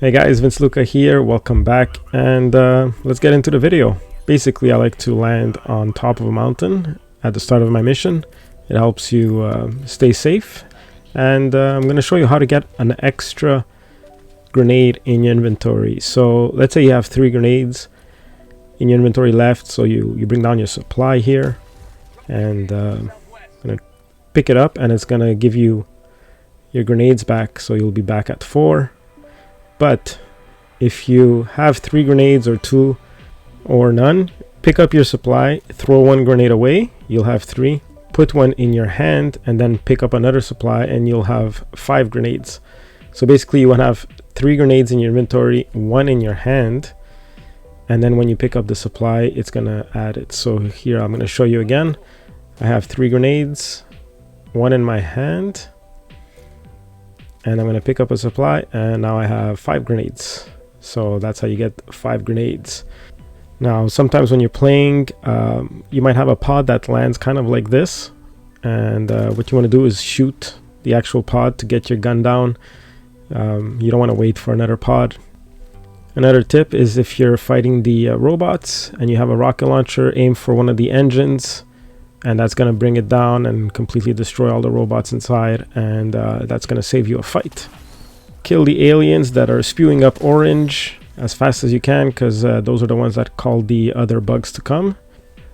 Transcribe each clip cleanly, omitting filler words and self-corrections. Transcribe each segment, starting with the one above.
Hey guys, Vince Luca here, welcome back, and let's get into the video. Basically, I like to land on top of a mountain at the start of my mission. It helps you stay safe, and I'm going to show you how to get an extra grenade in your inventory. So let's say you have 3 grenades in your inventory left, so you bring down your supply here, and I'm going to pick it up, and it's going to give you your grenades back, so you'll be back at 4. But if you have 3 grenades or 2 or none, pick up your supply, throw 1 grenade away, you'll have 3. Put 1 in your hand and then pick up another supply and you'll have 5 grenades. So basically you want to have 3 grenades in your inventory, 1 in your hand, and then when you pick up the supply, it's going to add it. So here I'm going to show you again. I have 3 grenades, 1 in my hand, and I'm going to pick up a supply, and now I have 5 grenades. So that's how you get 5 grenades. Now sometimes when you're playing, you might have a pod that lands kind of like this, and what you want to do is shoot the actual pod to get your gun down. You don't want to wait for another pod. Another tip is if you're fighting the robots and you have a rocket launcher, aim for one of the engines, and that's going to bring it down and completely destroy all the robots inside, and that's going to save you a fight. Kill the aliens that are spewing up orange as fast as you can, because those are the ones that call the other bugs to come.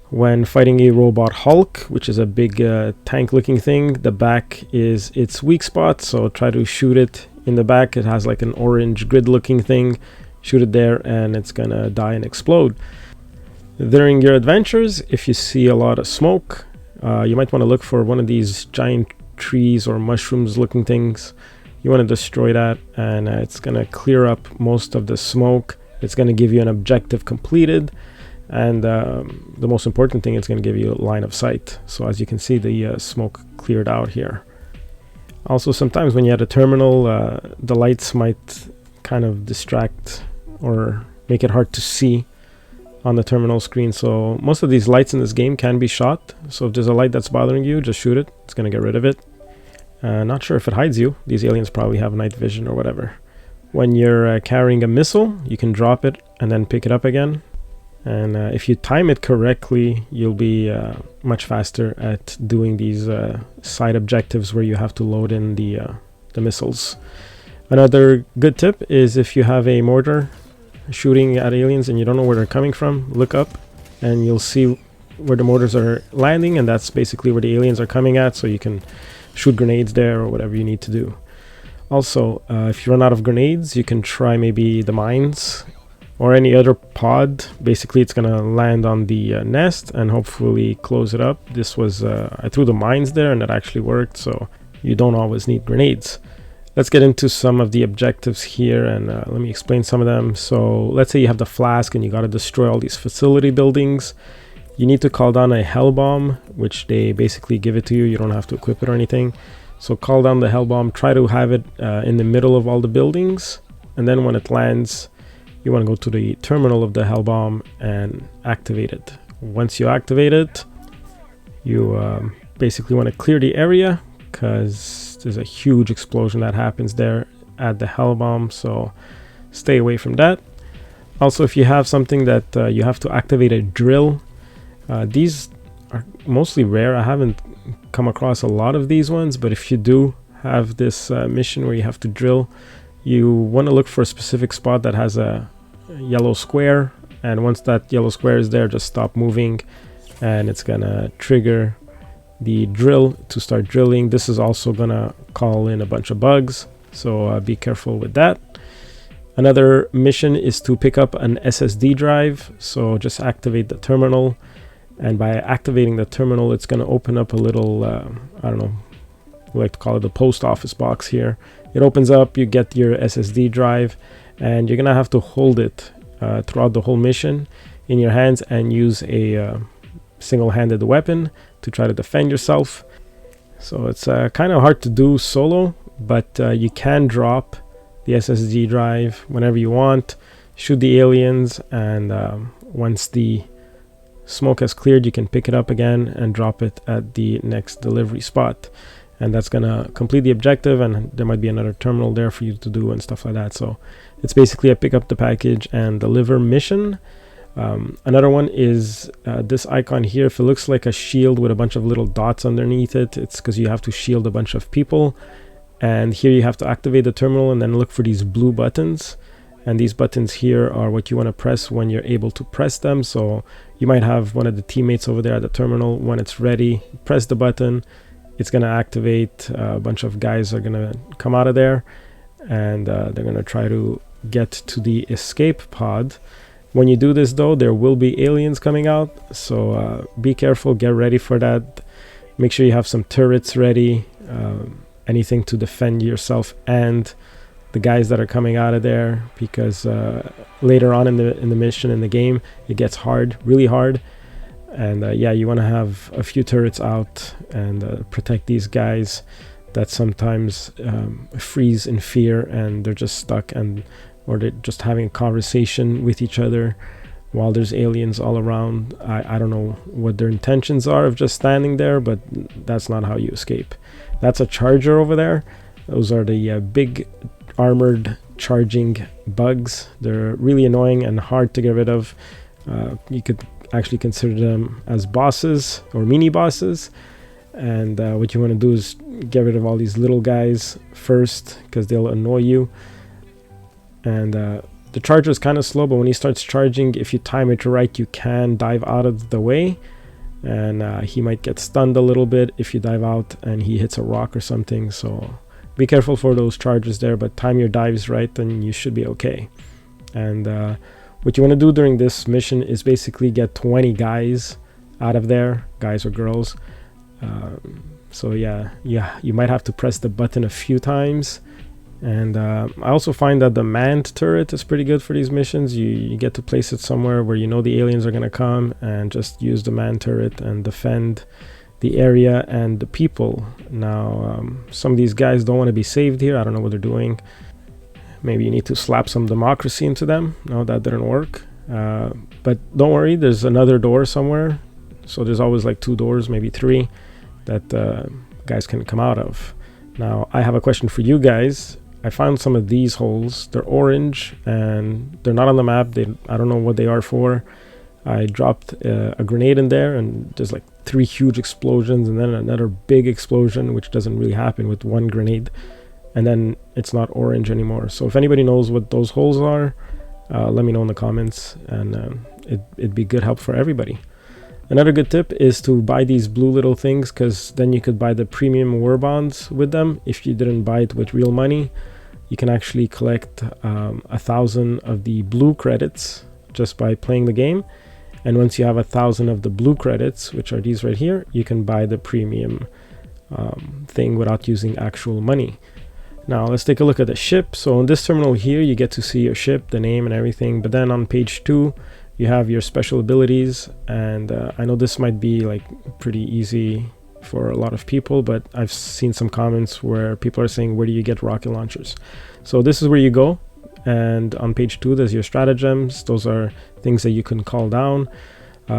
When fighting a robot Hulk, which is a big tank looking thing, the back is its weak spot, so try to shoot it in the back. It has like an orange grid looking thing. Shoot it there and it's going to die and explode. During your adventures, if you see a lot of smoke, you might want to look for one of these giant trees or mushrooms looking things. You want to destroy that, and it's going to clear up most of the smoke. It's going to give you an objective completed, and the most important thing, it's going to give you a line of sight. So as you can see, the smoke cleared out here. Also, sometimes when you're at a terminal, the lights might kind of distract or make it hard to see on the terminal screen. So most of these lights in this game can be shot. So if there's a light that's bothering you, just shoot it. It's going to get rid of it. Not sure if it hides you. These aliens probably have night vision or whatever. When you're carrying a missile, you can drop it and then pick it up again. And if you time it correctly, you'll be much faster at doing these side objectives where you have to load in the missiles. Another good tip is if you have a mortar shooting at aliens and you don't know where they're coming from, look up and you'll see where the mortars are landing, and that's basically where the aliens are coming at, so you can shoot grenades there or whatever you need to do. Also, if you run out of grenades, you can try maybe the mines or any other pod. Basically it's going to land on the nest and hopefully close it up. This was I threw the mines there and it actually worked, so you don't always need grenades. Let's get into some of the objectives here, and let me explain some of them. So let's say you have the flask and you got to destroy all these facility buildings. You need to call down a hell bomb, which they basically give it to you. You don't have to equip it or anything. So call down the hell bomb, try to have it in the middle of all the buildings, and then when it lands, you want to go to the terminal of the hell bomb and activate it. Once you activate it, you basically want to clear the area, because there's a huge explosion that happens there at the hell bomb, so stay away from that. Also, if you have something that you have to activate a drill, these are mostly rare. I haven't come across a lot of these ones, but if you do have this mission where you have to drill, you want to look for a specific spot that has a yellow square, and once that yellow square is there, just stop moving and it's gonna trigger the drill to start drilling. This is also gonna call in a bunch of bugs, so be careful with that. Another mission is to pick up an SSD drive, so just activate the terminal, and by activating the terminal, it's going to open up a little I don't know, we like to call it the post office box here. It opens up, you get your SSD drive, and you're gonna have to hold it throughout the whole mission in your hands and use a single-handed weapon to try to defend yourself. So it's kind of hard to do solo, but you can drop the SSD drive whenever you want, shoot the aliens, and once the smoke has cleared, you can pick it up again and drop it at the next delivery spot. and that's gonna complete the objective, and there might be another terminal there for you to do and stuff like that. So it's basically a pick up the package and deliver mission. Another one is this icon here. If it looks like a shield with a bunch of little dots underneath it, it's because you have to shield a bunch of people. And here you have to activate the terminal and then look for these blue buttons. And these buttons here are what you want to press when you're able to press them. So you might have one of the teammates over there at the terminal. When it's ready, press the button. It's going to activate. A bunch of guys are going to come out of there, and they're going to try to get to the escape pod. When you do this though, there will be aliens coming out, so be careful, get ready for that. Make sure you have some turrets ready, anything to defend yourself and the guys that are coming out of there, because later on in the mission, in the game, it gets hard, really hard. And yeah, you want to have a few turrets out and protect these guys that sometimes freeze in fear and they're just stuck, or they're just having a conversation with each other while there's aliens all around. I don't know what their intentions are of just standing there, but that's not how you escape. That's a charger over there. Those are the big armored charging bugs. They're really annoying and hard to get rid of. You could actually consider them as bosses or mini bosses. And what you want to do is get rid of all these little guys first, because they'll annoy you. And the charger is kind of slow, but when he starts charging, if you time it right, you can dive out of the way, and he might get stunned a little bit if you dive out and he hits a rock or something. So be careful for those charges there, but time your dives right, then you should be okay. And what you want to do during this mission is basically get 20 guys out of there, guys or girls. So yeah, you might have to press the button a few times. And I also find that the manned turret is pretty good for these missions. You get to place it somewhere where you know the aliens are going to come, and just use the manned turret and defend the area and the people. Now, some of these guys don't want to be saved here. I don't know what they're doing. Maybe you need to slap some democracy into them. No, that didn't work. But don't worry, there's another door somewhere. So there's always like 2 doors, maybe 3, that guys can come out of. Now, I have a question for you guys. I found some of these holes. They're orange and they're not on the map. I don't know what they are for. I dropped a grenade in there, and there's like 3 huge explosions and then another big explosion, which doesn't really happen with 1 grenade. And then it's not orange anymore. So if anybody knows what those holes are, let me know in the comments, and it'd be good help for everybody. Another good tip is to buy these blue little things, because then you could buy the premium war bonds with them. If you didn't buy it with real money, you can actually collect 1,000 of the blue credits just by playing the game. And once you have 1,000 of the blue credits, which are these right here, you can buy the premium thing without using actual money. Now let's take a look at the ship. So on this terminal here, you get to see your ship, the name and everything. But then on page 2, you have your special abilities, and I know this might be like pretty easy for a lot of people, but I've seen some comments where people are saying, where do you get rocket launchers? So this is where you go, and on page 2 there's your stratagems. Those are things that you can call down.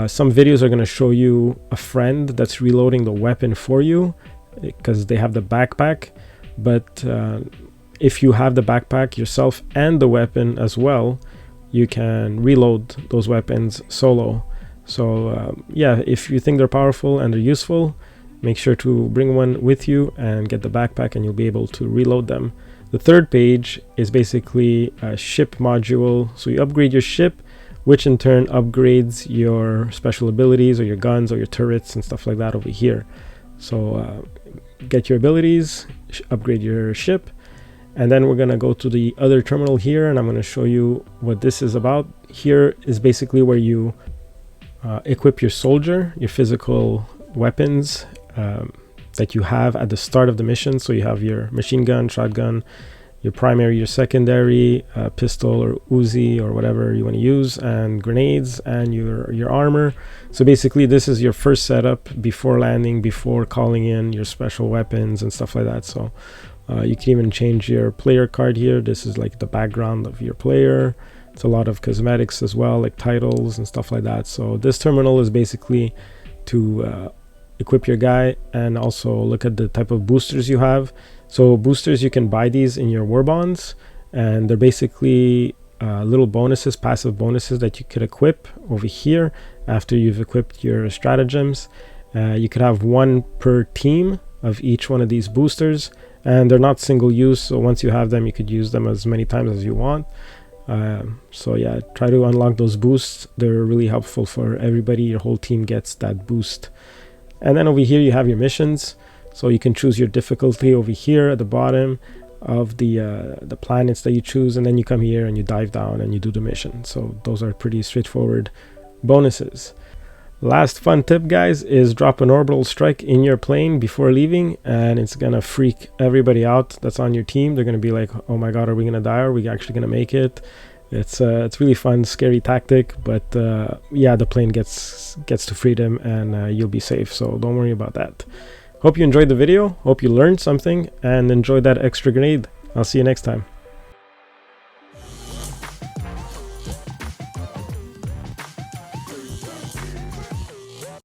Some videos are going to show you a friend that's reloading the weapon for you, because they have the backpack. But if you have the backpack yourself and the weapon as well, you can reload those weapons solo. So yeah, if you think they're powerful and they're useful, make sure to bring one with you and get the backpack, and you'll be able to reload them. The 3rd page is basically a ship module. So you upgrade your ship, which in turn upgrades your special abilities or your guns or your turrets and stuff like that over here. So get your abilities, upgrade your ship. And then we're going to go to the other terminal here, and I'm going to show you what this is about. Here is basically where you equip your soldier, your physical weapons that you have at the start of the mission. So you have your machine gun, shotgun, your primary, your secondary, pistol or Uzi or whatever you want to use, and grenades, and your armor. So basically this is your first setup before landing, before calling in your special weapons and stuff like that. So you can even change your player card here. This is like the background of your player. It's a lot of cosmetics as well, like titles and stuff like that. So this terminal is basically to equip your guy, and also look at the type of boosters you have. So boosters, you can buy these in your war bonds, and they're basically little bonuses, passive bonuses that you could equip over here after you've equipped your stratagems. You could have one per team of each one of these boosters, and they're not single use, so once you have them you could use them as many times as you want. So yeah, try to unlock those boosts. They're really helpful for everybody. Your whole team gets that boost. And then over here you have your missions, so you can choose your difficulty over here at the bottom of the planets that you choose, and then you come here and you dive down and you do the mission. So those are pretty straightforward bonuses. Last fun tip, guys, is drop an orbital strike in your plane before leaving, and it's gonna freak everybody out that's on your team. They're gonna be like, oh my god, are we gonna die? Are we actually gonna make it? It's really fun, scary tactic, but yeah, the plane gets to freedom, and you'll be safe, so don't worry about that. Hope you enjoyed the video, hope you learned something, and enjoyed that extra grenade. I'll see you next time.